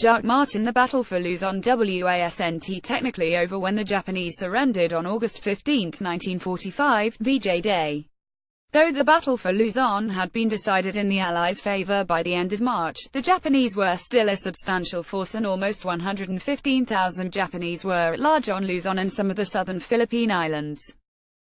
Jacques Martin. The battle for Luzon wasn't technically over when the Japanese surrendered on August 15, 1945, VJ Day. Though the battle for Luzon had been decided in the Allies' favor by the end of March, the Japanese were still a substantial force, and almost 115,000 Japanese were at large on Luzon and some of the southern Philippine islands.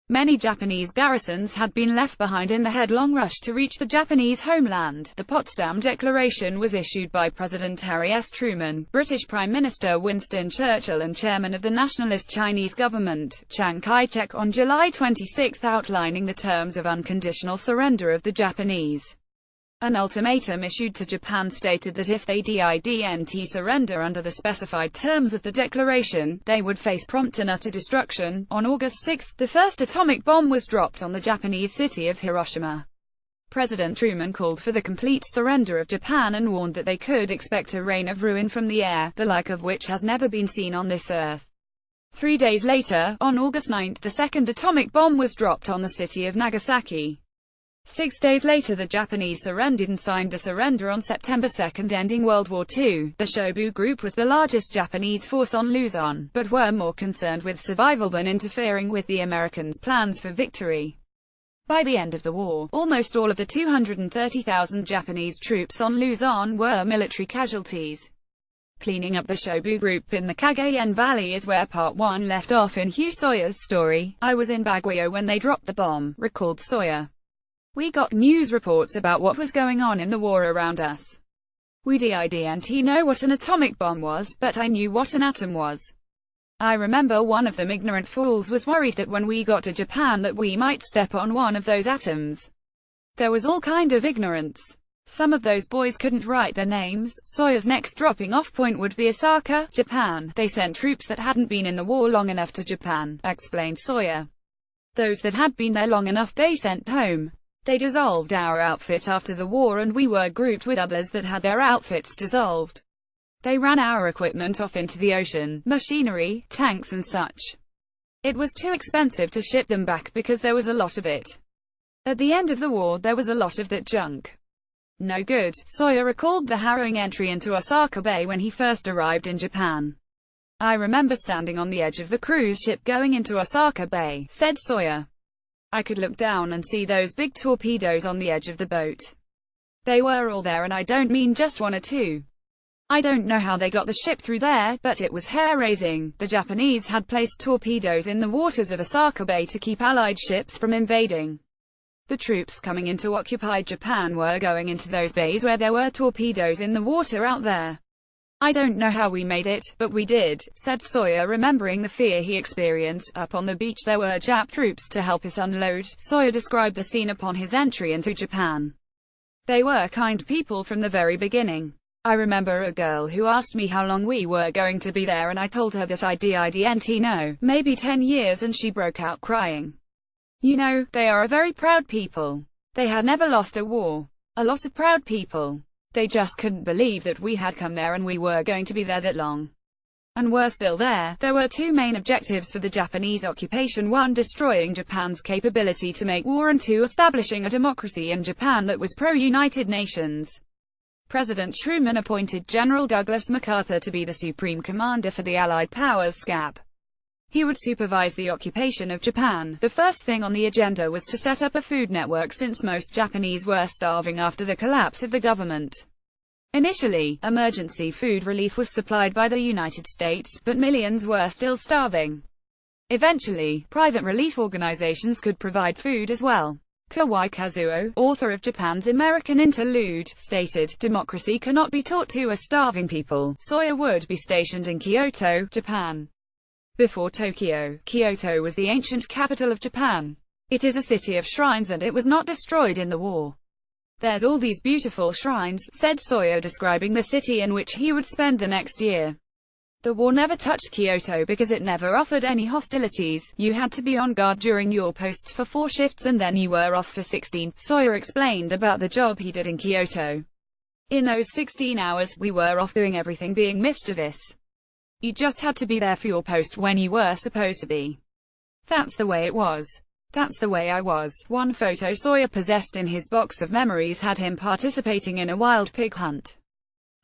Many Japanese garrisons had been left behind in the headlong rush to reach the Japanese homeland. The Potsdam Declaration was issued by President Harry S. Truman, British Prime Minister Winston Churchill and Chairman of the Nationalist Chinese government, Chiang Kai-shek, on July 26, outlining the terms of unconditional surrender of the Japanese. An ultimatum issued to Japan stated that if they didn't surrender under the specified terms of the declaration, they would face prompt and utter destruction. On August 6, the first atomic bomb was dropped on the Japanese city of Hiroshima. President Truman called for the complete surrender of Japan and warned that they could expect a rain of ruin from the air, the like of which has never been seen on this earth. 3 days later, on August 9, the second atomic bomb was dropped on the city of Nagasaki. 6 days later, the Japanese surrendered and signed the surrender on September 2, ending World War II. The Shobu Group was the largest Japanese force on Luzon, but were more concerned with survival than interfering with the Americans' plans for victory. By the end of the war, almost all of the 230,000 Japanese troops on Luzon were military casualties. Cleaning up the Shobu Group in the Cagayan Valley is where Part 1 left off in Hugh Sawyer's story. "I was in Baguio when they dropped the bomb," recalled Sawyer. "We got news reports about what was going on in the war around us. We didn't know what an atomic bomb was, but I knew what an atom was. I remember one of them ignorant fools was worried that when we got to Japan that we might step on one of those atoms. There was all kind of ignorance. Some of those boys couldn't write their names." Sawyer's next dropping off point would be Osaka, Japan. "They sent troops that hadn't been in the war long enough to Japan," explained Sawyer. "Those that had been there long enough they sent home. They dissolved our outfit after the war and we were grouped with others that had their outfits dissolved. They ran our equipment off into the ocean, machinery, tanks and such. It was too expensive to ship them back because there was a lot of it. At the end of the war there was a lot of that junk. No good." Sawyer recalled the harrowing entry into Osaka Bay when he first arrived in Japan. "I remember standing on the edge of the cruise ship going into Osaka Bay," said Sawyer. "I could look down and see those big torpedoes on the edge of the boat. They were all there, and I don't mean just one or two. I don't know how they got the ship through there, but it was hair-raising." The Japanese had placed torpedoes in the waters of Osaka Bay to keep Allied ships from invading. The troops coming into occupied Japan were going into those bays where there were torpedoes in the water out there. "I don't know how we made it, but we did," said Sawyer, remembering the fear he experienced. "Up on the beach there were Jap troops to help us unload." Sawyer described the scene upon his entry into Japan. "They were kind people from the very beginning. I remember a girl who asked me how long we were going to be there and I told her that I didn't know, maybe 10 years, and she broke out crying. You know, they are a very proud people. They had never lost a war. A lot of proud people. They just couldn't believe that we had come there and we were going to be there that long. And we're still there." There were two main objectives for the Japanese occupation: one, destroying Japan's capability to make war, and two, establishing a democracy in Japan that was pro-United Nations. President Truman appointed General Douglas MacArthur to be the supreme commander for the Allied powers SCAP. He would supervise the occupation of Japan. The first thing on the agenda was to set up a food network, since most Japanese were starving after the collapse of the government. Initially, emergency food relief was supplied by the United States, but millions were still starving. Eventually, private relief organizations could provide food as well. Kawai Kazuo, author of Japan's American Interlude, stated, "Democracy cannot be taught to a starving people." Sawyer would be stationed in Kyoto, Japan. Before Tokyo, Kyoto was the ancient capital of Japan. It is a city of shrines and it was not destroyed in the war. "There's all these beautiful shrines," said Sawyer, describing the city in which he would spend the next year. "The war never touched Kyoto because it never offered any hostilities. You had to be on guard during your posts for 4 shifts and then you were off for 16. Sawyer explained about the job he did in Kyoto. "In those 16 hours, we were off doing everything being mischievous. You just had to be there for your post when you were supposed to be. That's the way it was. That's the way I was." One photo Sawyer possessed in his box of memories had him participating in a wild pig hunt.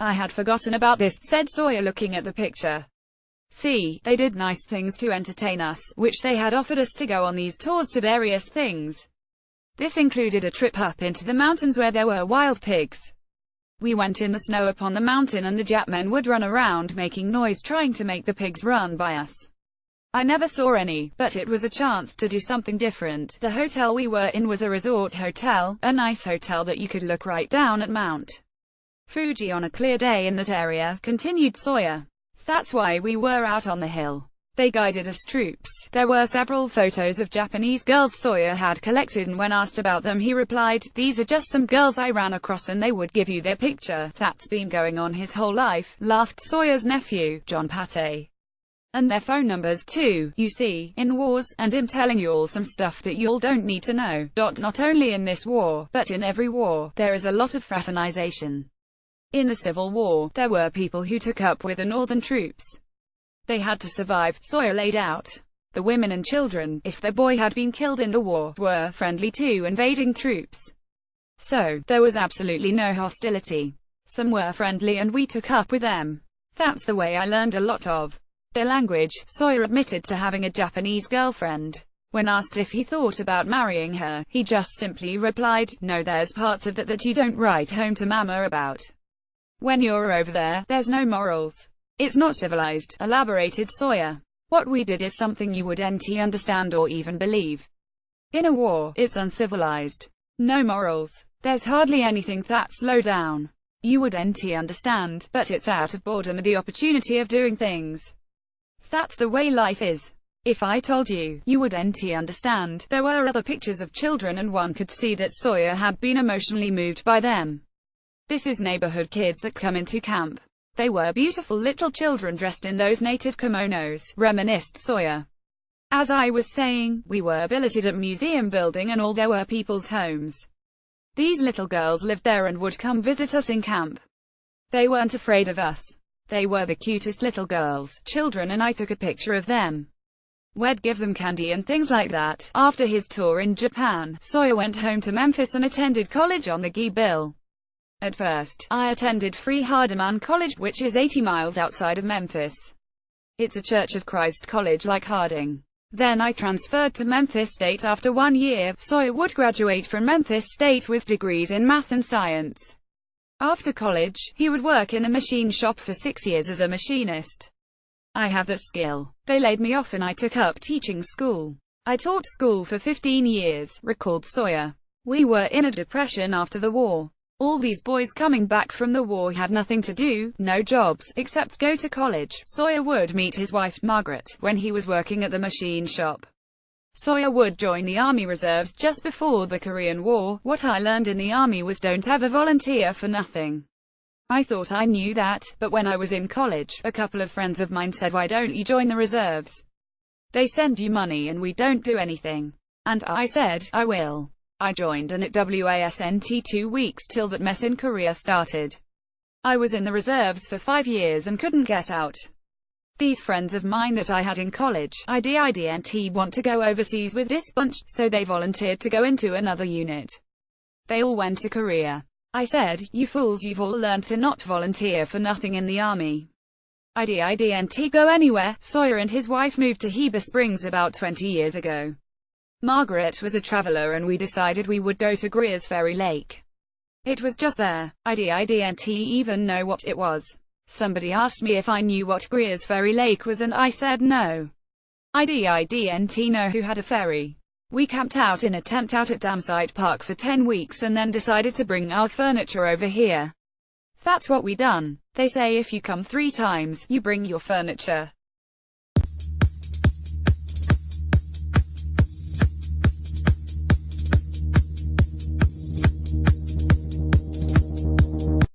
I had forgotten about this, said Sawyer looking at the picture. See, they did nice things to entertain us, which they had offered us to go on these tours to various things. This included a trip up into the mountains where there were wild pigs. We went in the snow upon the mountain and the Jap men would run around making noise trying to make the pigs run by us. I never saw any, but it was a chance to do something different. The hotel we were in was a resort hotel, a nice hotel that you could look right down at Mount Fuji on a clear day in that area, continued Sawyer. That's why we were out on the hill. They guided us troops. There were several photos of Japanese girls Sawyer had collected, and when asked about them he replied, "These are just some girls I ran across and they would give you their picture." That's been going on his whole life, laughed Sawyer's nephew, John Pate. And their phone numbers too, you see, in wars, and I'm telling you all some stuff that you'll don't need to know. Not only in this war, but in every war, there is a lot of fraternization. In the Civil War, there were people who took up with the Northern troops. They had to survive, Sawyer laid out. The women and children, if their boy had been killed in the war, were friendly to invading troops. So, there was absolutely no hostility. Some were friendly and we took up with them. That's the way I learned a lot of their language. Sawyer admitted to having a Japanese girlfriend. When asked if he thought about marrying her, he just simply replied, "No, there's parts of that you don't write home to mama about. When you're over there, there's no morals. It's not civilized," elaborated Sawyer. "What we did is something you wouldn't understand or even believe. In a war, it's uncivilized. No morals. There's hardly anything that's low down. You wouldn't understand, but it's out of boredom and the opportunity of doing things. That's the way life is. If I told you, you wouldn't understand." There were other pictures of children and one could see that Sawyer had been emotionally moved by them. "This is neighborhood kids that come into camp. They were beautiful little children dressed in those native kimonos," reminisced Sawyer. "As I was saying, we were billeted at museum building and all there were people's homes. These little girls lived there and would come visit us in camp. They weren't afraid of us. They were the cutest little girls, children, and I took a picture of them. We'd give them candy and things like that." After his tour in Japan, Sawyer went home to Memphis and attended college on the GI Bill. "At first, I attended Free Hardeman College, which is 80 miles outside of Memphis. It's a Church of Christ college like Harding. Then I transferred to Memphis State after 1 year. Sawyer would graduate from Memphis State with degrees in math and science. After college, he would work in a machine shop for 6 years as a machinist. "I have that skill. They laid me off and I took up teaching school. I taught school for 15 years, recalled Sawyer. "We were in a depression after the war. All these boys coming back from the war had nothing to do, no jobs, except go to college." Sawyer would meet his wife, Margaret, when he was working at the machine shop. Sawyer would join the Army Reserves just before the Korean War. "What I learned in the Army was don't ever volunteer for nothing. I thought I knew that, but when I was in college, a couple of friends of mine said, 'Why don't you join the reserves? They send you money and we don't do anything.' And I said, 'I will.' I joined and it wasn't 2 weeks till that mess in Korea started. I was in the reserves for 5 years and couldn't get out. These friends of mine that I had in college, I didn't want to go overseas with this bunch, so they volunteered to go into another unit. They all went to Korea. I said, 'You fools, you've all learned to not volunteer for nothing in the army. I didn't go anywhere.'" Sawyer and his wife moved to Heber Springs about 20 years ago. Margaret was a traveler and we decided we would go to Greer's Ferry Lake. It was just there. I didn't even know what it was. Somebody asked me if I knew what Greer's Ferry Lake was and I said no. I didn't know who had a ferry. We camped out in a tent out at Damsite Park for 10 weeks and then decided to bring our furniture over here. That's what we done. They say if you come 3 times, you bring your furniture.